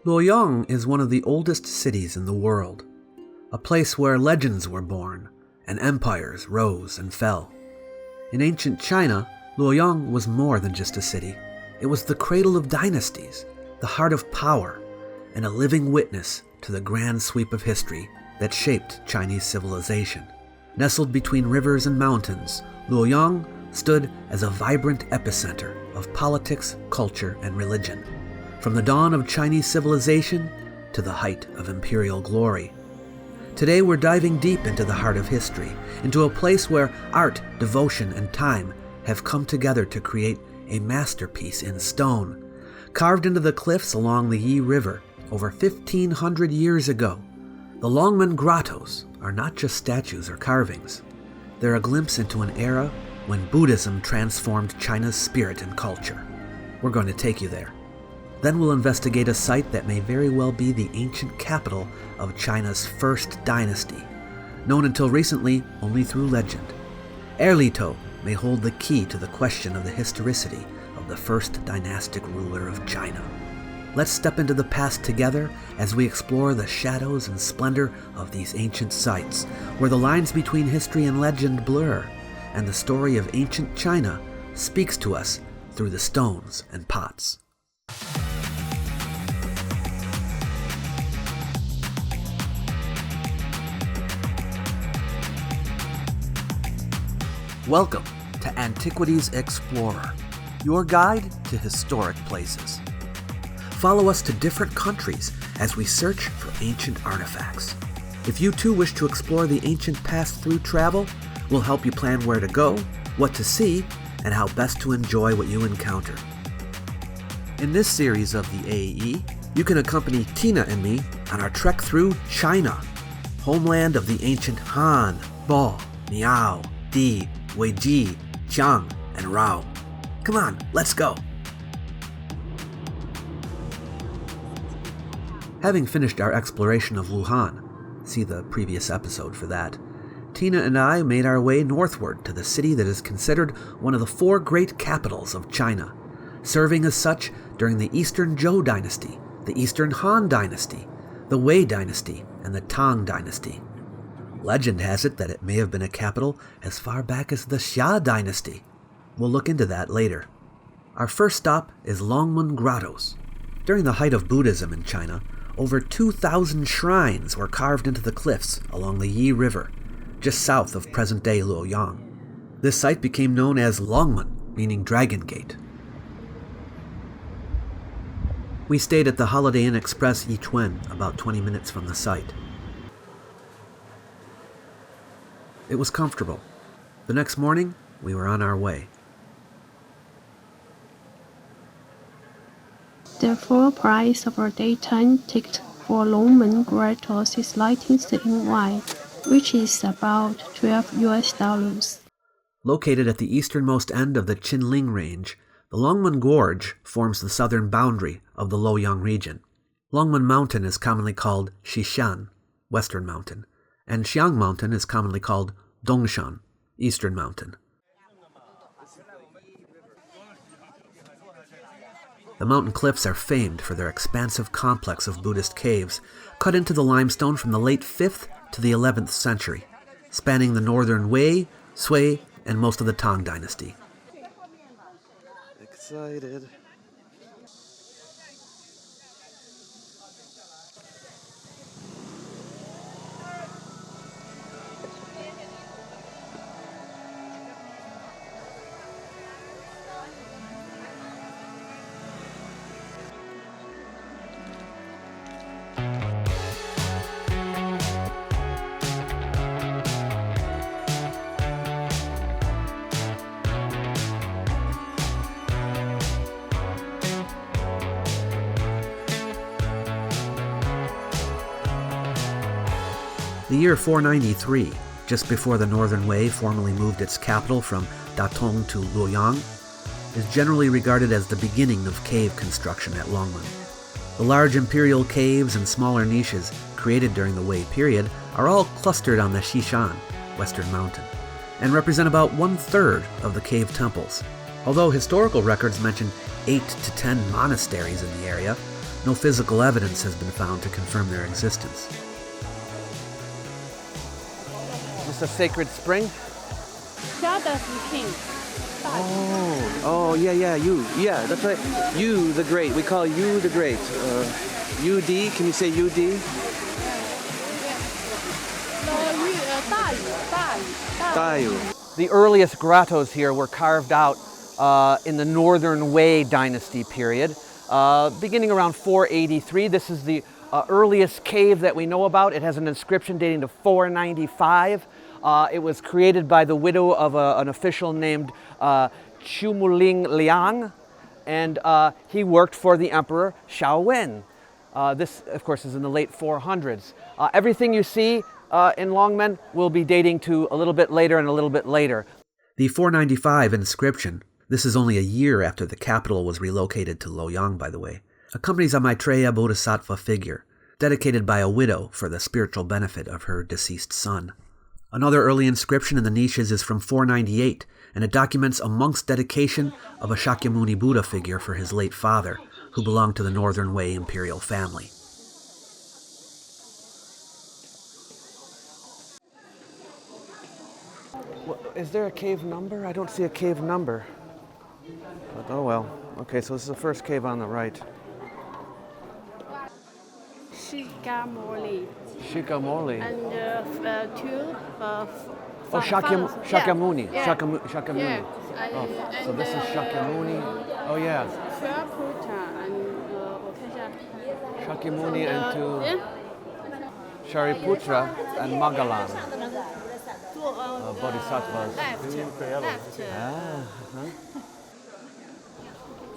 Luoyang is one of the oldest cities in the world, a place where legends were born and empires rose and fell. In ancient China, Luoyang was more than just a city. It was the cradle of dynasties, the heart of power, and a living witness to the grand sweep of history that shaped Chinese civilization. Nestled between rivers and mountains, Luoyang stood as a vibrant epicenter of politics, culture, and religion. From the dawn of Chinese civilization to the height of imperial glory. Today we're diving deep into the heart of history, into a place where art, devotion, and time have come together to create a masterpiece in stone, carved into the cliffs along the Yi River over 1,500 years ago. The Longmen Grottoes are not just statues or carvings. They're a glimpse into an era when Buddhism transformed China's spirit and culture. We're going to take you there. Then we'll investigate a site that may very well be the ancient capital of China's first dynasty, known until recently only through legend. Erlitou may hold the key to the question of the historicity of the first dynastic ruler of China. Let's step into the past together as we explore the shadows and splendor of these ancient sites, where the lines between history and legend blur, and the story of ancient China speaks to us through the stones and pots. Welcome to Antiquities Explorer, your guide to historic places. Follow us to different countries as we search for ancient artifacts. If you too wish to explore the ancient past through travel, we'll help you plan where to go, what to see, and how best to enjoy what you encounter. In this series of the AE, you can accompany Tina and me on our trek through China, homeland of the ancient Han, Bo, Miao, Di, Weiji, Jiang, and Rao. Come on, let's go! Having finished our exploration of Wuhan, see the previous episode for that, Tina and I made our way northward to the city that is considered one of the four great capitals of China, serving as such during the Eastern Zhou Dynasty, the Eastern Han Dynasty, the Wei Dynasty, and the Tang Dynasty. Legend has it that it may have been a capital as far back as the Xia Dynasty. We'll look into that later. Our first stop is Longmen Grottoes. During the height of Buddhism in China, over 2,000 shrines were carved into the cliffs along the Yi River, just south of present-day Luoyang. This site became known as Longmen, meaning Dragon Gate. We stayed at the Holiday Inn Express Yichuan, about 20 minutes from the site. It was comfortable. The next morning, we were on our way. The full price of a daytime ticket for Longmen Grottoes is 19 CNY, which is about $12. Located at the easternmost end of the Qinling Range, the Longmen Gorge forms the southern boundary of the Luoyang region. Longmen Mountain is commonly called Xishan, Western Mountain, and Xiang Mountain is commonly called Dongshan, Eastern Mountain. The mountain cliffs are famed for their expansive complex of Buddhist caves, cut into the limestone from the late 5th to the 11th century, spanning the Northern Wei, Sui, and most of the Tang Dynasty. Excited. The year 493, just before the Northern Wei formally moved its capital from Datong to Luoyang, is generally regarded as the beginning of cave construction at Longmen. The large imperial caves and smaller niches created during the Wei period are all clustered on the Xishan, Western Mountain, and represent about 1/3 of the cave temples. Although historical records mention 8 to 10 monasteries in the area, no physical evidence has been found to confirm their existence. Is this a sacred spring? Yeah, that's right. You the Great. We call you the Great. UD, can you say UD? The earliest grottos here were carved out in the Northern Wei Dynasty period, beginning around 483. This is the earliest cave that we know about. It has an inscription dating to 495. It was created by the widow of an official named Liang, and he worked for the Emperor Xiaowen. This, of course, is in the late 400s. Everything you see in Longmen will be dating to a little bit later and a little bit later. The 495 inscription, this is only a year after the capital was relocated to Luoyang, by the way, accompanies a Maitreya Bodhisattva figure, dedicated by a widow for the spiritual benefit of her deceased son. Another early inscription in the niches is from 498, and it documents a monk's dedication of a Shakyamuni Buddha figure for his late father, who belonged to the Northern Wei imperial family. Well, is there a cave number? I don't see a cave number. But, oh well. Okay, so this is the first cave on the right. Shikamoli. And two. Shakyamuni. Yeah. Shakyamuni. Yeah. Oh, so this is Shakyamuni. Oh yeah. Shakyamuni and to Shariputra and Magalan. Bodhisattvas. Left.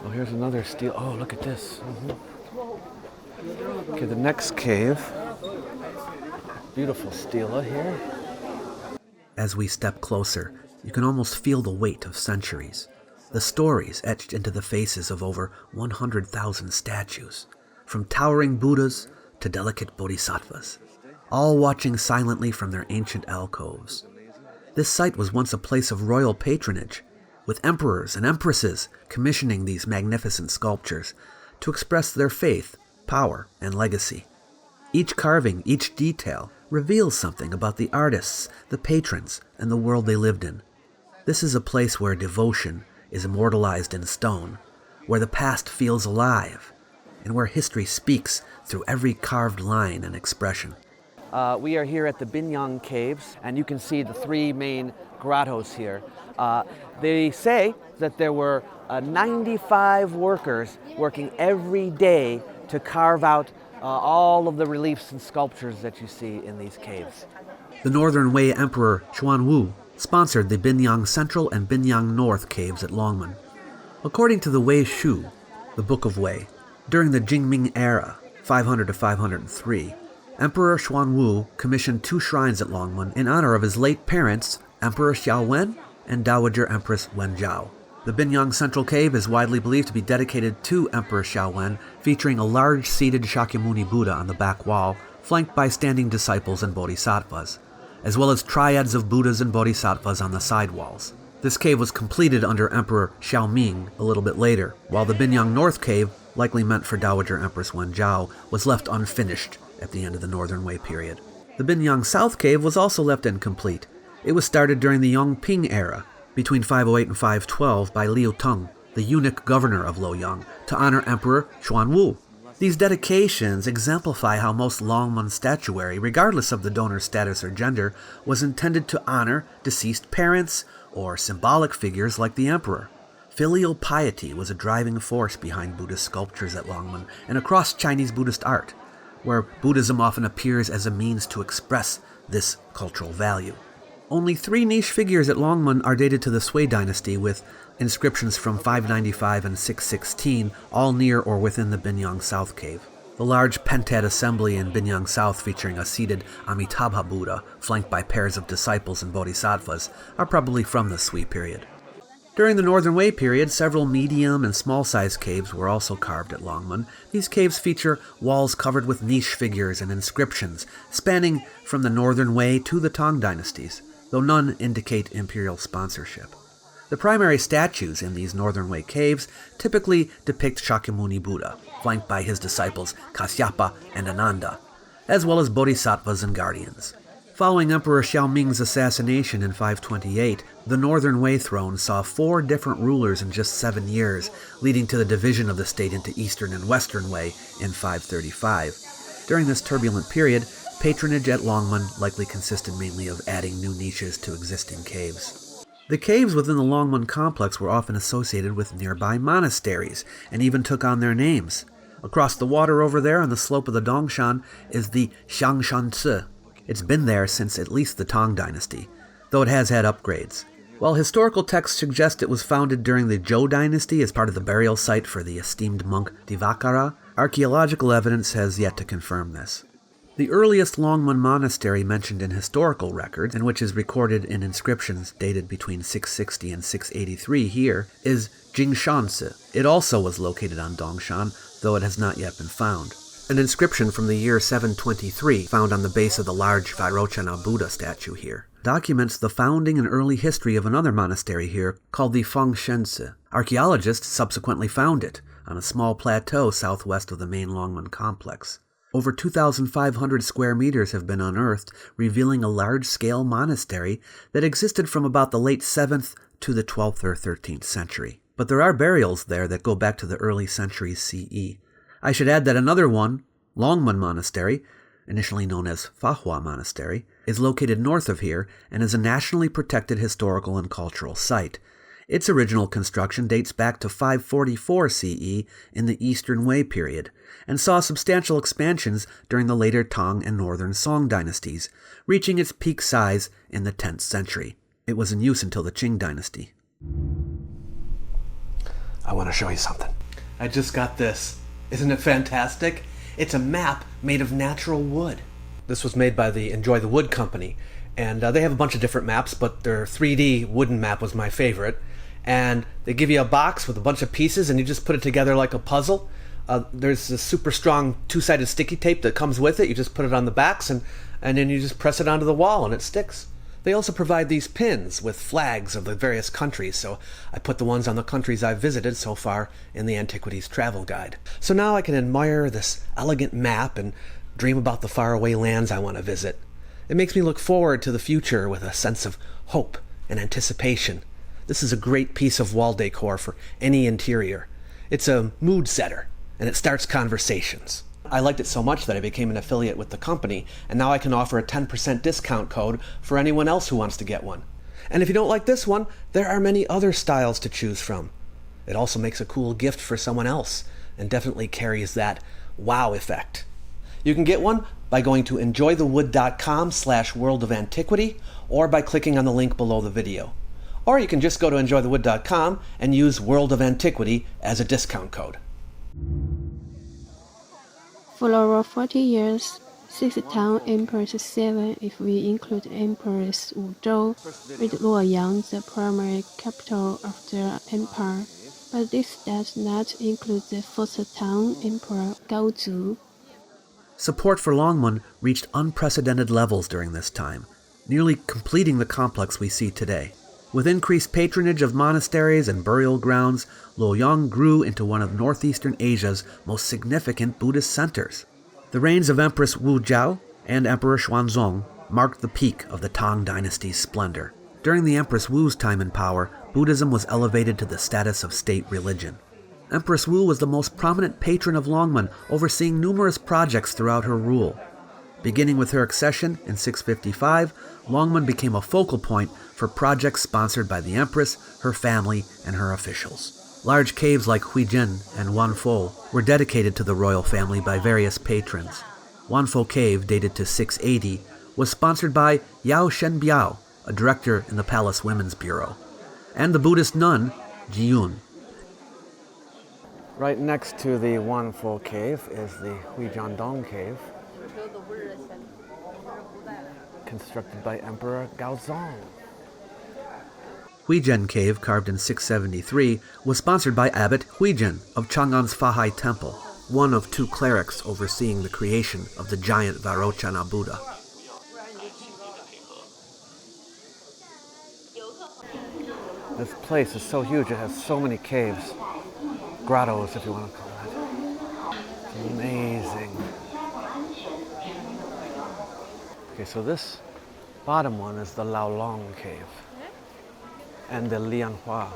Oh, here's another stele. Oh, look at this. Okay, the next cave. Beautiful stela here. As we step closer, you can almost feel the weight of centuries. The stories etched into the faces of over 100,000 statues, from towering Buddhas to delicate bodhisattvas, all watching silently from their ancient alcoves. This site was once a place of royal patronage, with emperors and empresses commissioning these magnificent sculptures to express their faith, power, and legacy. Each carving, each detail, reveals something about the artists, the patrons, and the world they lived in. This is a place where devotion is immortalized in stone, where the past feels alive, and where history speaks through every carved line and expression. We are here at the Binyang caves, and you can see the three main grottos here. They say that there were 95 workers working every day to carve out all of the reliefs and sculptures that you see in these caves. The Northern Wei Emperor Xuanwu sponsored the Binyang Central and Binyang North caves at Longmen. According to the Wei Shu, the Book of Wei, during the Jingming era, 500 to 503, Emperor Xuanwu commissioned 2 shrines at Longmen in honor of his late parents, Emperor Xiaowen and Dowager Empress Wenjiao. The Binyang Central Cave is widely believed to be dedicated to Emperor Xiaowen, featuring a large seated Shakyamuni Buddha on the back wall, flanked by standing disciples and bodhisattvas, as well as triads of Buddhas and bodhisattvas on the side walls. This cave was completed under Emperor Xiaoming a little bit later, while the Binyang North Cave, likely meant for Dowager Empress Wenjiao, was left unfinished at the end of the Northern Wei period. The Binyang South Cave was also left incomplete. It was started during the Yongping era, between 508 and 512 by Liu Teng, the eunuch governor of Luoyang, to honor Emperor Xuanwu. These dedications exemplify how most Longmen statuary, regardless of the donor's status or gender, was intended to honor deceased parents or symbolic figures like the emperor. Filial piety was a driving force behind Buddhist sculptures at Longmen and across Chinese Buddhist art, where Buddhism often appears as a means to express this cultural value. Only 3 niche figures at Longmen are dated to the Sui dynasty, with inscriptions from 595 and 616, all near or within the Binyang South Cave. The large pentad assembly in Binyang South featuring a seated Amitabha Buddha, flanked by pairs of disciples and bodhisattvas, are probably from the Sui period. During the Northern Wei period, several medium and small-sized caves were also carved at Longmen. These caves feature walls covered with niche figures and inscriptions, spanning from the Northern Wei to the Tang Dynasties, though none indicate imperial sponsorship. The primary statues in these Northern Wei caves typically depict Shakyamuni Buddha, flanked by his disciples Kasyapa and Ananda, as well as bodhisattvas and guardians. Following Emperor Xiaoming's assassination in 528, the Northern Wei throne saw 4 different rulers in just 7 years, leading to the division of the state into Eastern and Western Wei in 535. During this turbulent period, patronage at Longmen likely consisted mainly of adding new niches to existing caves. The caves within the Longmen complex were often associated with nearby monasteries, and even took on their names. Across the water over there on the slope of the Dongshan is the Xiangshan. It's been there since at least the Tang Dynasty, though it has had upgrades. While historical texts suggest it was founded during the Xia Dynasty as part of the burial site for the esteemed monk Divakara, archaeological evidence has yet to confirm this. The earliest Longmen monastery mentioned in historical records, and which is recorded in inscriptions dated between 660 and 683 here, is Jingshansi. It also was located on Dongshan, though it has not yet been found. An inscription from the year 723, found on the base of the large Vairochana Buddha statue here, documents the founding and early history of another monastery here called the Fengshensi. Archaeologists subsequently found it on a small plateau southwest of the main Longmen complex. Over 2,500 square meters have been unearthed, revealing a large-scale monastery that existed from about the late 7th to the 12th or 13th century. But there are burials there that go back to the early centuries CE. I should add that another one, Longmen Monastery, initially known as Fahua Monastery, is located north of here and is a nationally protected historical and cultural site. Its original construction dates back to 544 CE in the Eastern Wei period, and saw substantial expansions during the later Tang and Northern Song dynasties, reaching its peak size in the 10th century. It was in use until the Qing dynasty. I want to show you something. I just got this. Isn't it fantastic? It's a map made of natural wood. This was made by the Enjoy the Wood company, and they have a bunch of different maps, but their 3D wooden map was my favorite. And they give you a box with a bunch of pieces, and you just put it together like a puzzle. There's a super strong 2-sided sticky tape that comes with it. You just put it on the backs, and then you just press it onto the wall, and it sticks. They also provide these pins with flags of the various countries, so I put the ones on the countries I've visited so far in the Antiquities travel guide. So now I can admire this elegant map and dream about the faraway lands I want to visit. It makes me look forward to the future with a sense of hope and anticipation. This is a great piece of wall decor for any interior. It's a mood setter, and it starts conversations. I liked it so much that I became an affiliate with the company, and now I can offer a 10% discount code for anyone else who wants to get one. And if you don't like this one, there are many other styles to choose from. It also makes a cool gift for someone else, and definitely carries that wow effect. You can get one by going to enjoythewood.com/world of antiquity, or by clicking on the link below the video. Or you can just go to enjoythewood.com and use World of Antiquity as a discount code. For over 40 years, 6 Tang emperors, 7 if we include Empress Wuzhou, made Luoyang the primary capital of their empire, but this does not include the 4th Tang Emperor Gaozu. Support for Longmen reached unprecedented levels during this time, nearly completing the complex we see today. With increased patronage of monasteries and burial grounds, Luoyang grew into one of northeastern Asia's most significant Buddhist centers. The reigns of Empress Wu Jiao and Emperor Xuanzong marked the peak of the Tang Dynasty's splendor. During the Empress Wu's time in power, Buddhism was elevated to the status of state religion. Empress Wu was the most prominent patron of Longmen, overseeing numerous projects throughout her rule. Beginning with her accession in 655, Longmen became a focal point for projects sponsored by the Empress, her family, and her officials. Large caves like Huijin and Wanfo were dedicated to the royal family by various patrons. Wanfo Cave, dated to 680, was sponsored by Yao Shenbiao, a director in the Palace Women's Bureau, and the Buddhist nun, Jiyun. Right next to the Wanfo Cave is the Huijiandong Cave, constructed by Emperor Gaozong. Huijin Cave, carved in 673, was sponsored by Abbot Huijin of Chang'an's Fahai Temple, one of 2 clerics overseeing the creation of the giant Vairochana Buddha. This place is so huge, it has so many caves. Grottoes, if you want to call it. It's amazing. Okay, so this bottom one is the Luoyang cave and the Lianhua.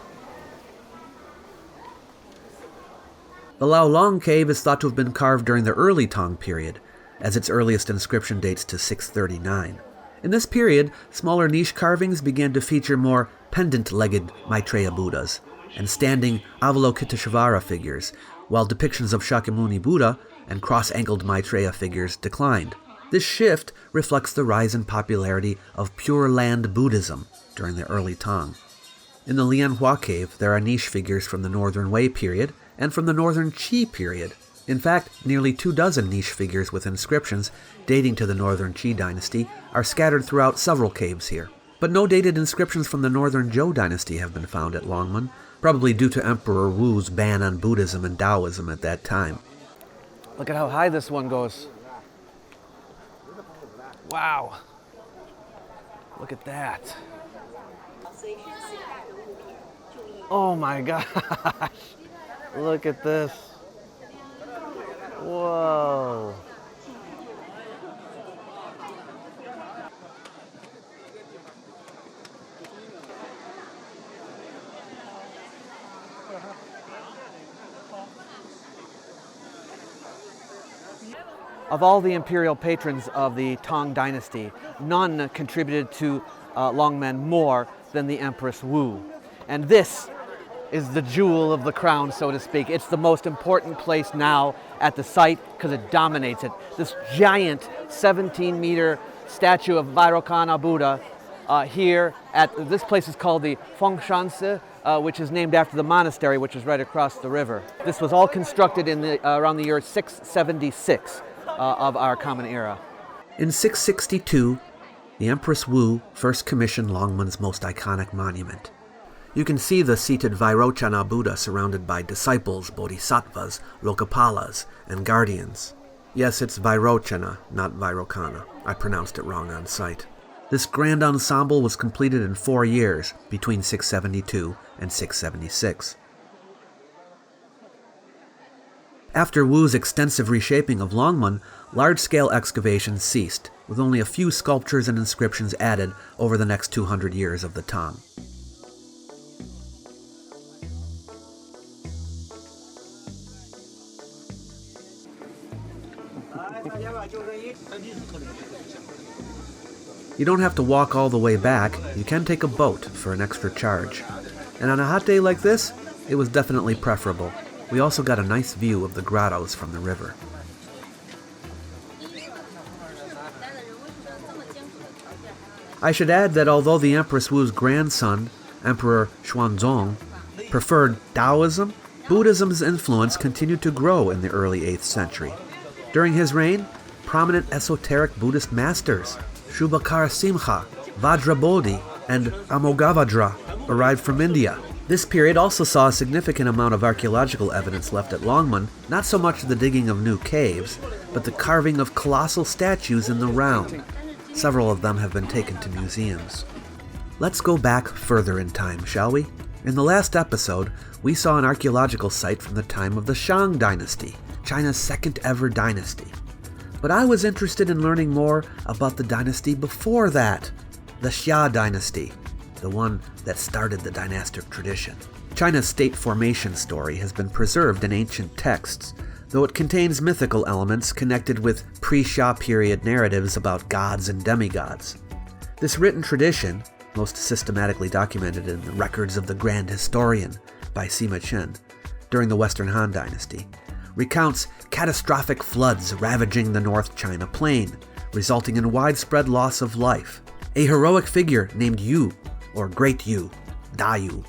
The Luoyang cave is thought to have been carved during the early Tang period, as its earliest inscription dates to 639. In this period, smaller niche carvings began to feature more pendant-legged Maitreya Buddhas and standing Avalokiteshvara figures, while depictions of Shakyamuni Buddha and cross-angled Maitreya figures declined. This shift reflects the rise in popularity of Pure Land Buddhism during the early Tang. In the Lianhua cave, there are niche figures from the Northern Wei period and from the Northern Qi period. In fact, nearly 24 niche figures with inscriptions dating to the Northern Qi Dynasty are scattered throughout several caves here. But no dated inscriptions from the Northern Zhou Dynasty have been found at Longmen, probably due to Emperor Wu's ban on Buddhism and Taoism at that time. Look at how high this one goes. Wow. Look at that. Oh my gosh. Look at this. Whoa. Of all the imperial patrons of the Tang Dynasty, none contributed to Longmen more than the Empress Wu. And this is the jewel of the crown, so to speak. It's the most important place now at the site because it dominates it. This giant 17-meter statue of Vairocana Buddha here at this place is called the Fengshansi, which is named after the monastery, which is right across the river. This was all constructed in around the year 676 of our Common Era. In 662, the Empress Wu first commissioned Longmen's most iconic monument. You can see the seated Vairochana Buddha surrounded by disciples, bodhisattvas, lokapalas, and guardians. Yes, it's Vairochana, not Vairocana. I pronounced it wrong on site. This grand ensemble was completed in 4 years, between 672 and 676. After Wu's extensive reshaping of Longmen, large-scale excavations ceased, with only a few sculptures and inscriptions added over the next 200 years of the Tang. You don't have to walk all the way back, you can take a boat for an extra charge. And on a hot day like this, it was definitely preferable. We also got a nice view of the grottos from the river. I should add that although the Empress Wu's grandson, Emperor Xuanzong, preferred Taoism, Buddhism's influence continued to grow in the early 8th century. During his reign, prominent esoteric Buddhist masters, Shubhakara Simha, Vajrabodhi, and Amoghavajra, arrived from India. This period also saw a significant amount of archaeological evidence left at Longmen, not so much the digging of new caves, but the carving of colossal statues in the round. Several of them have been taken to museums. Let's go back further in time, shall we? In the last episode, we saw an archaeological site from the time of the Tang Dynasty, China's second ever dynasty. But I was interested in learning more about the dynasty before that, the Xia Dynasty, the one that started the dynastic tradition. China's state formation story has been preserved in ancient texts, though it contains mythical elements connected with pre-Xia period narratives about gods and demigods. This written tradition, most systematically documented in the Records of the Grand Historian by Sima Chen during the Western Han Dynasty, recounts catastrophic floods ravaging the North China Plain, resulting in widespread loss of life. A heroic figure named Yu, or Great Yu, Da Yu,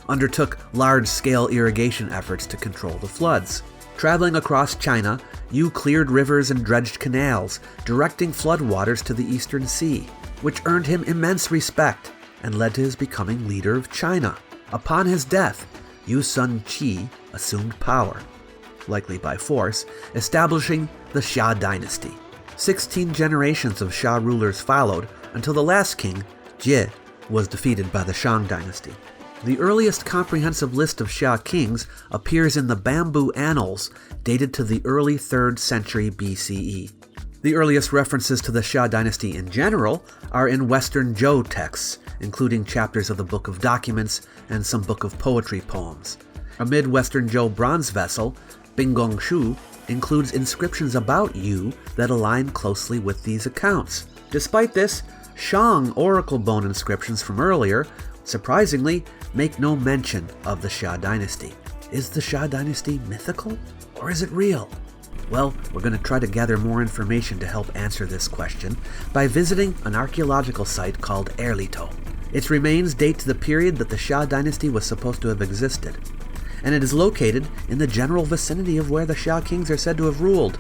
undertook large-scale irrigation efforts to control the floods. Traveling across China, Yu cleared rivers and dredged canals, directing floodwaters to the Eastern Sea, which earned him immense respect and led to his becoming leader of China. Upon his death, Yu's son Qi assumed power, likely by force, establishing the Xia Dynasty. 16 generations of Xia rulers followed until the last king, Jie, was defeated by the Tang Dynasty. The earliest comprehensive list of Xia kings appears in the Bamboo Annals, dated to the early 3rd century BCE. The earliest references to the Xia dynasty in general are in Western Zhou texts, including chapters of the Book of Documents and some Book of Poetry poems. A mid-Western Zhou bronze vessel, Binggong Shu, includes inscriptions about Yu that align closely with these accounts. Despite this, Shang oracle bone inscriptions from earlier, surprisingly, make no mention of the Xia dynasty. Is the Xia dynasty mythical, or is it real? Well, we're going to try to gather more information to help answer this question by visiting an archaeological site called Erlitou. Its remains date to the period that the Xia dynasty was supposed to have existed, and it is located in the general vicinity of where the Xia kings are said to have ruled.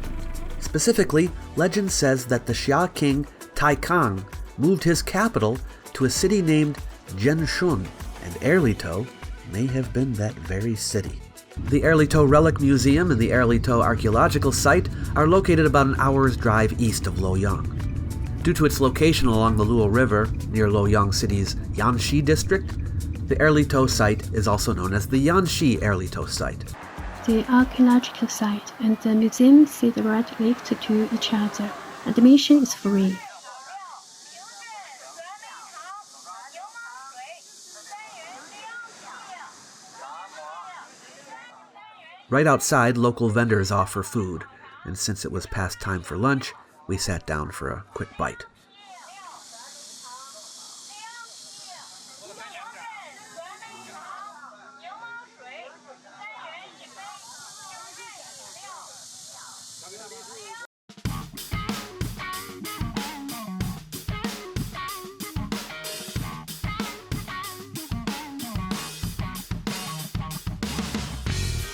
Specifically, legend says that the Xia king Taikang moved his capital to a city named Zhenshun, and Erlitou may have been that very city. The Erlitou Relic Museum and the Erlitou Archaeological Site are located about an hour's drive east of Luoyang. Due to its location along the Luo River, near Luoyang City's Yanxi district, the Erlitou site is also known as the Yanxi Erlitou site. The archaeological site and the museum sit right next to each other. Admission is free. Right outside, local vendors offer food, and since it was past time for lunch, we sat down for a quick bite.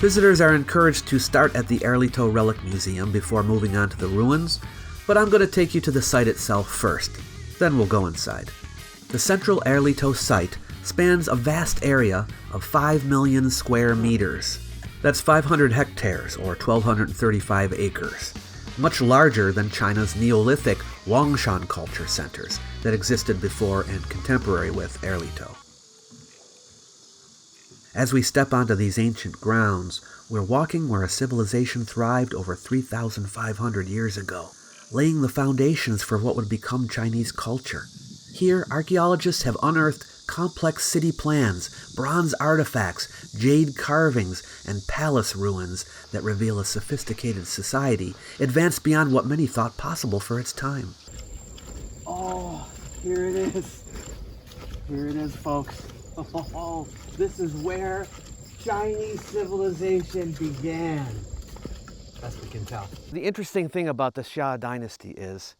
Visitors are encouraged to start at the Erlitou Relic Museum before moving on to the ruins, but I'm going to take you to the site itself first, then we'll go inside. The central Erlitou site spans a vast area of 5 million square meters. That's 500 hectares, or 1,235 acres, much larger than China's Neolithic Wangshan culture centers that existed before and contemporary with Erlitou. As we step onto these ancient grounds, we're walking where a civilization thrived over 3,500 years ago, laying the foundations for what would become Chinese culture. Here, archaeologists have unearthed complex city plans, bronze artifacts, jade carvings, and palace ruins that reveal a sophisticated society advanced beyond what many thought possible for its time. Oh, here it is. Here it is, folks. Oh, this is where Chinese civilization began. Best we can tell. The interesting thing about the Xia Dynasty is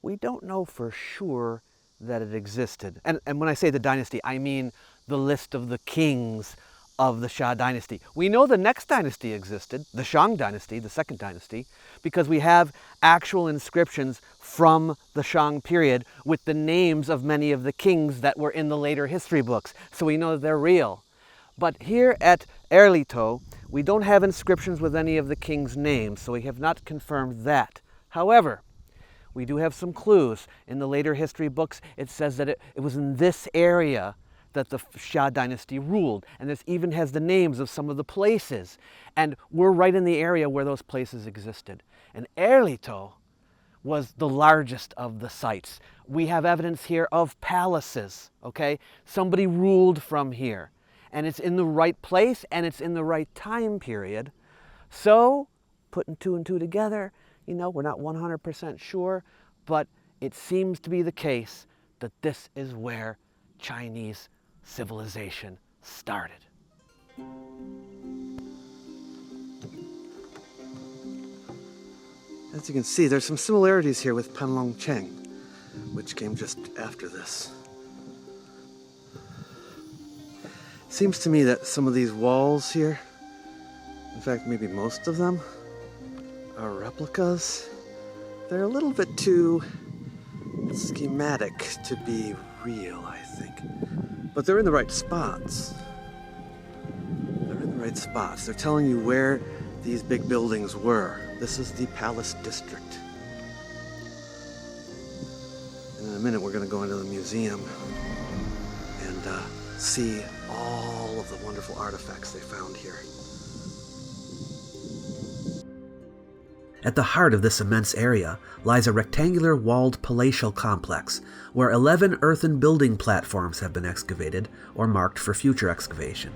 we don't know for sure that it existed. And when I say the dynasty, I mean the list of the kings of the Xia Dynasty. We know the next dynasty existed, the Shang Dynasty, the second dynasty, because we have actual inscriptions from the Shang period with the names of many of the kings that were in the later history books. So we know they're real. But here at Erlitou, we don't have inscriptions with any of the kings' names, so we have not confirmed that. However, we do have some clues. In the later history books, it says that it was in this area that the Xia Dynasty ruled, and this even has the names of some of the places. And we're right in the area where those places existed. And Erlitou was the largest of the sites. We have evidence here of palaces, okay? Somebody ruled from here. And it's in the right place, and it's in the right time period. So, putting two and two together, you know, we're not 100% sure, but it seems to be the case that this is where Chinese civilization started. As you can see, there's some similarities here with Panlong Cheng, which came just after this. Seems to me that some of these walls here, in fact maybe most of them, are replicas. They're a little bit too schematic to be real, I think. But they're in the right spots. They're in the right spots. They're telling you where these big buildings were. This is the Palace District. And in a minute we're going to go into the museum and see all all of the wonderful artifacts they found here. At the heart of this immense area lies a rectangular walled palatial complex where 11 earthen building platforms have been excavated or marked for future excavation.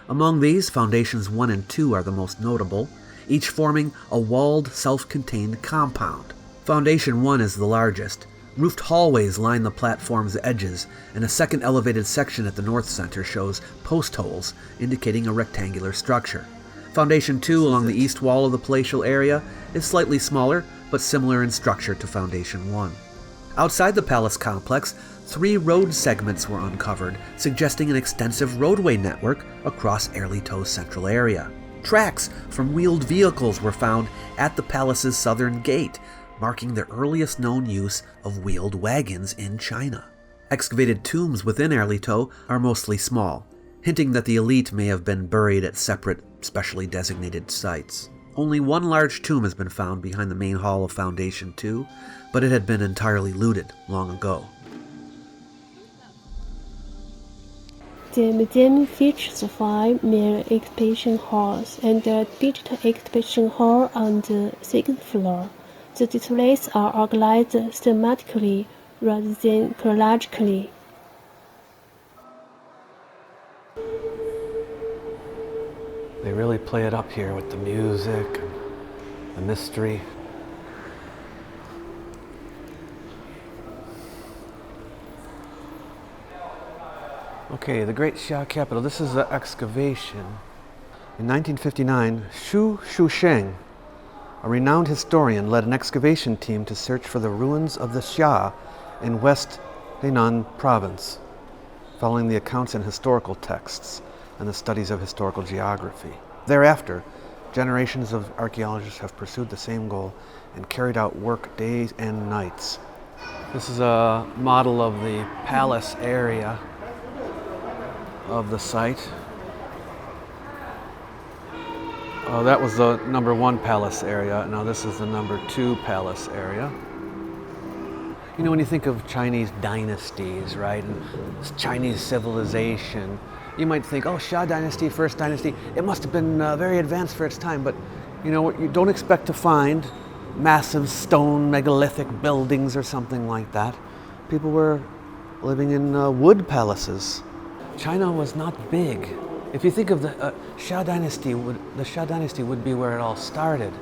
Among these, Foundations 1 and 2 are the most notable, each forming a walled, self-contained compound. Foundation 1 is the largest. Roofed hallways line the platform's edges, and a second elevated section at the north center shows post holes, indicating a rectangular structure. Foundation 2 along the east wall of the palatial area is slightly smaller, but similar in structure to Foundation 1. Outside the palace complex, 3 road segments were uncovered, suggesting an extensive roadway network across Erlitou's central area. Tracks from wheeled vehicles were found at the palace's southern gate, marking the earliest known use of wheeled wagons in China. Excavated tombs within Erlitou are mostly small, hinting that the elite may have been buried at separate, specially designated sites. Only one large tomb has been found behind the main hall of Foundation 2, but it had been entirely looted long ago. The museum features 5 main exhibition halls and a digital exhibition hall on the 6th floor. The displays are organized thematically rather than chronologically. They really play it up here with the music and the mystery. Okay, the Great Xia capital. This is the excavation. In 1959, Xu Shusheng, a renowned historian, led an excavation team to search for the ruins of the Xia in West Henan province, following the accounts in historical texts and the studies of historical geography. Thereafter, generations of archaeologists have pursued the same goal and carried out work days and nights. This is a model of the palace area of the site. Oh, that was the number 1 palace area. Now this is the number 2 palace area. You know, when you think of Chinese dynasties, right, and Chinese civilization, you might think, oh, Xia Dynasty, First Dynasty, it must have been very advanced for its time, but you know, you don't expect to find massive stone megalithic buildings or something like that. People were living in wood palaces. China was not big. If you think of the Xia Dynasty, the Xia Dynasty would be where it all started,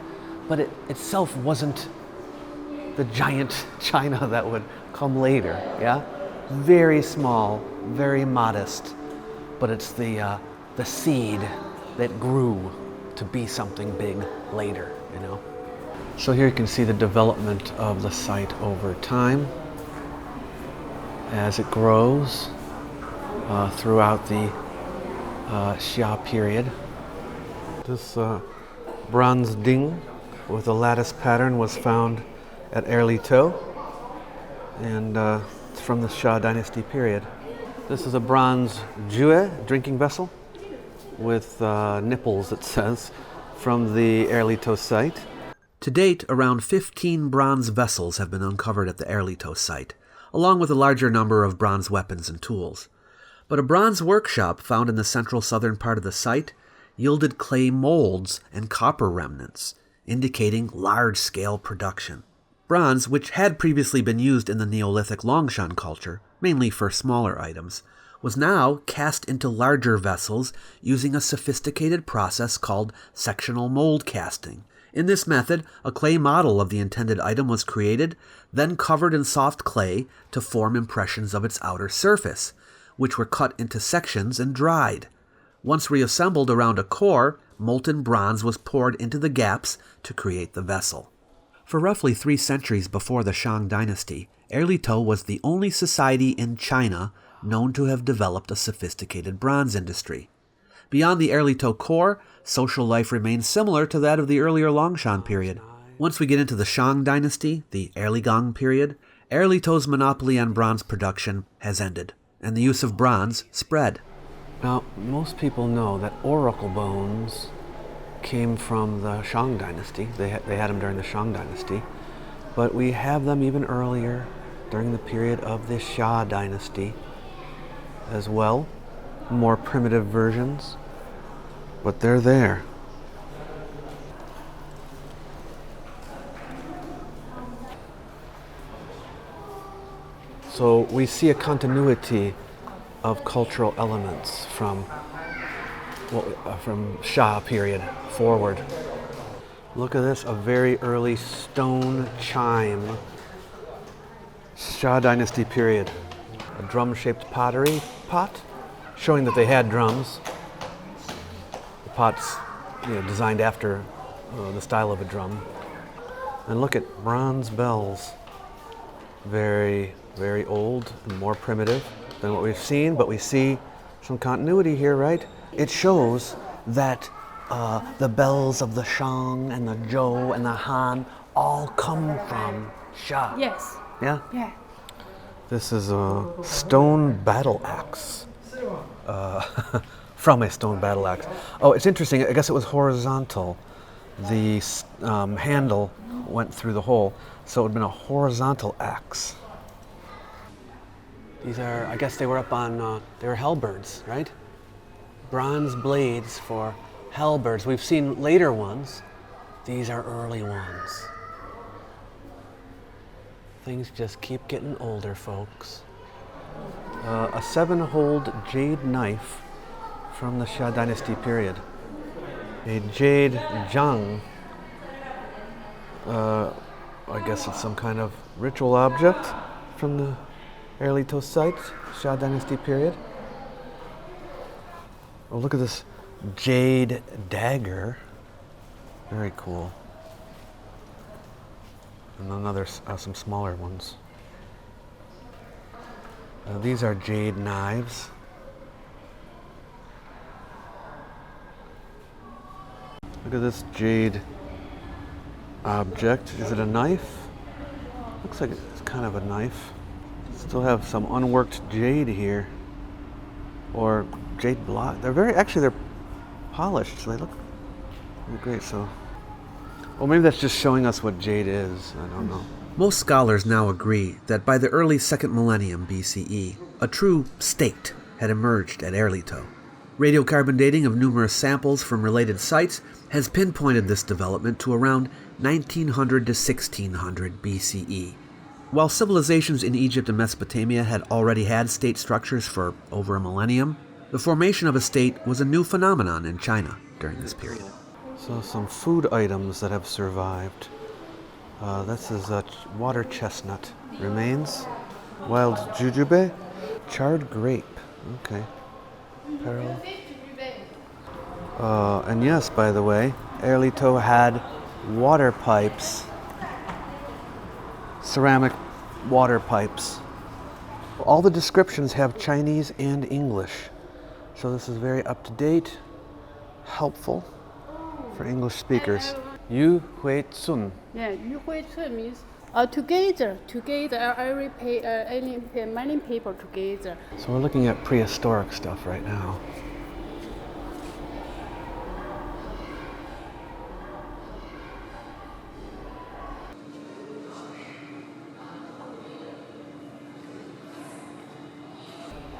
but it itself wasn't the giant China that would come later, yeah? Very small, very modest, but it's the seed that grew to be something big later, you know? So here you can see the development of the site over time as it grows throughout the Xia period. This bronze ding with a lattice pattern was found at Erlitou, and it's from the Xia Dynasty period. This is a bronze jue, drinking vessel, with nipples, it says, from the Erlitou site. To date, around 15 bronze vessels have been uncovered at the Erlitou site, along with a larger number of bronze weapons and tools. But a bronze workshop found in the central southern part of the site yielded clay molds and copper remnants, indicating large-scale production. Bronze, which had previously been used in the Neolithic Longshan culture, mainly for smaller items, was now cast into larger vessels using a sophisticated process called sectional mold casting. In this method, a clay model of the intended item was created, then covered in soft clay to form impressions of its outer surface, which were cut into sections and dried. Once reassembled around a core, molten bronze was poured into the gaps to create the vessel. For roughly 3 centuries before the Tang Dynasty, Erlitou was the only society in China known to have developed a sophisticated bronze industry. Beyond the Erlitou core, social life remained similar to that of the earlier Longshan period. Once we get into the Tang Dynasty, the Erligang period, Erlitou's monopoly on bronze production has ended, and the use of bronze spread. Now, most people know that oracle bones came from the Tang Dynasty. They had them during the Tang Dynasty, but we have them even earlier during the period of the Xia Dynasty as well. more primitive versions, but they're there. So we see a continuity of cultural elements from Xia period forward. Look at this, a very early stone chime. Xia Dynasty period. A drum-shaped pottery pot, showing that they had drums. The pot's designed after the style of a drum. And look at bronze bells. Very, very old and more primitive than what we've seen, but we see some continuity here, right? It shows that the bells of the Shang and the Zhou and the Han all come from Xia. Yes. Yeah? Yeah. This is a stone battle axe. From a stone battle axe. Oh, it's interesting. I guess it was horizontal. The handle went through the hole, so it would have been a horizontal axe. These are, I guess they were up on, they were halberds, right? Bronze blades for halberds. We've seen later ones. These are early ones. Things just keep getting older, folks. A 7-hold jade knife from the Xia Dynasty period. A jade zhang. I guess it's some kind of ritual object from the Erlitou site, Xia Dynasty period. Oh, look at this jade dagger. Very cool. And another, some smaller ones. These are jade knives. Look at this jade object. Is it a knife? Looks like it's kind of a knife. Still have some unworked jade here. Or jade block. They're polished, so they look great. So, well, maybe that's just showing us what jade is. I don't know. Most scholars now agree that by the early 2nd millennium BCE, a true state had emerged at Erlitou. Radiocarbon dating of numerous samples from related sites has pinpointed this development to around 1900 to 1600 BCE. While civilizations in Egypt and Mesopotamia had already had state structures for over a millennium, the formation of a state was a new phenomenon in China during this period. So some food items that have survived. This is a water chestnut remains, wild jujube, charred grape. Okay. Pearl. And yes, by the way, Erlitou had water pipes, ceramic water pipes. All the descriptions have Chinese and English, so this is very up to date, helpful for English speakers. Yu Hui Cun. Yeah, Yu Hui Cun means together, many people together. So we're looking at prehistoric stuff right now.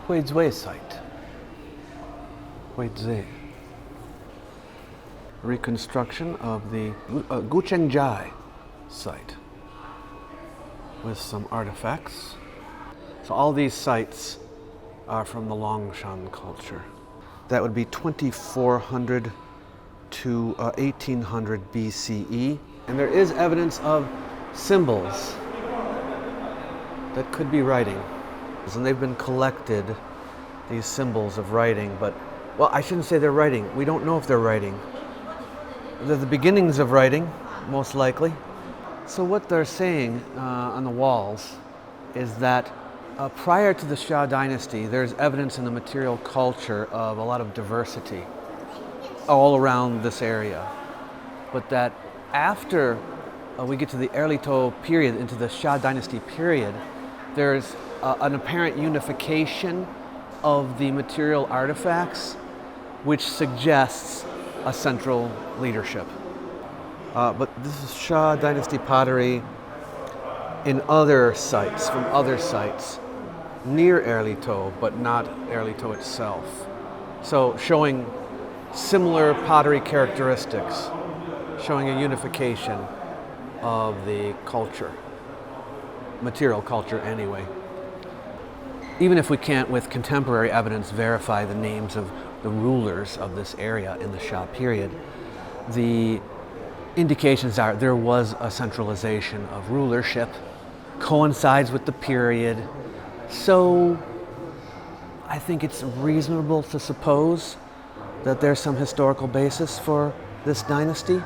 RIVLZ site. RIVLZ. Reconstruction of the Guchengjai site with some artifacts. So all these sites are from the Longshan culture. That would be 2400 to 1800 BCE. And there is evidence of symbols that could be writing. And they've been collected, these symbols of writing, but, well, I shouldn't say they're writing. We don't know if they're writing. They're the beginnings of writing, most likely. So what they're saying on the walls is that prior to the Xia Dynasty, there's evidence in the material culture of a lot of diversity all around this area. But that after we get to the Erlitou period, into the Xia Dynasty period, there's an apparent unification of the material artifacts, which suggests a central leadership. But this is Xia Dynasty pottery in other sites, from other sites, near Erlitou, but not Erlitou itself. So showing similar pottery characteristics, showing a unification of the culture, material culture anyway. Even if we can't, with contemporary evidence, verify the names of the rulers of this area in the Xia period, the indications are there was a centralization of rulership, coincides with the period. So I think it's reasonable to suppose that there's some historical basis for this dynasty.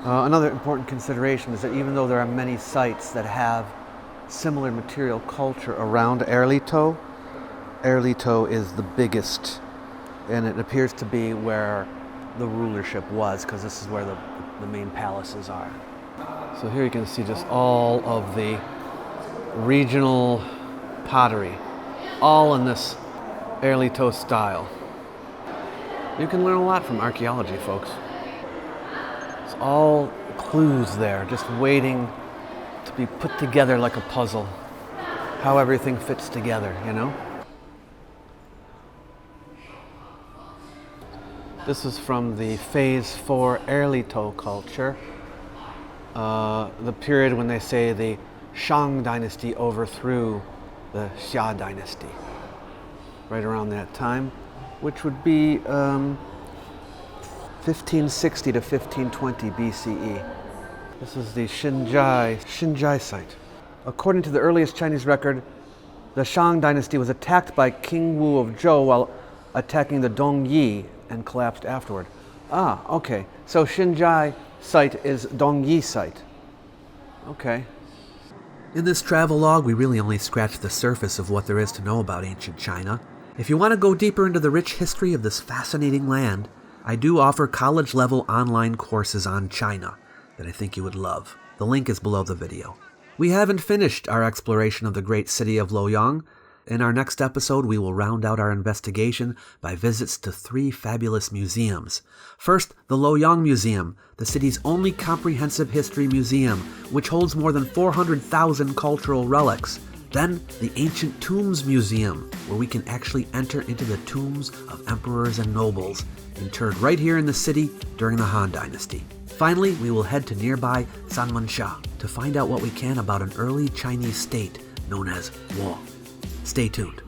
Another important consideration is that even though there are many sites that have similar material culture around Erlitou, Erlitou is the biggest, and it appears to be where the rulership was, because this is where the main palaces are. So here you can see just all of the regional pottery, all in this Erlitou style. You can learn a lot from archaeology, folks. It's all clues there, just waiting to be put together like a puzzle. How everything fits together, you know? This is from the Phase 4 Erlitou culture, the period when they say the Tang Dynasty overthrew the Xia Dynasty, right around that time, which would be 1560 to 1520 BCE. This is the Xinjai site. According to the earliest Chinese record, the Tang Dynasty was attacked by King Wu of Zhou while attacking the Dongyi and collapsed afterward. Ah, okay. So Xinjai site is Dongyi site. Okay. In this travelogue, we really only scratched the surface of what there is to know about ancient China. If you want to go deeper into the rich history of this fascinating land, I do offer college-level online courses on China that I think you would love. The link is below the video. We haven't finished our exploration of the great city of Luoyang. In our next episode, we will round out our investigation by visits to 3 fabulous museums. First, the Luoyang Museum, the city's only comprehensive history museum, which holds more than 400,000 cultural relics. Then, the Ancient Tombs Museum, where we can actually enter into the tombs of emperors and nobles, interred right here in the city during the Han Dynasty. Finally, we will head to nearby Sanmenxia to find out what we can about an early Chinese state known as Wo. Stay tuned.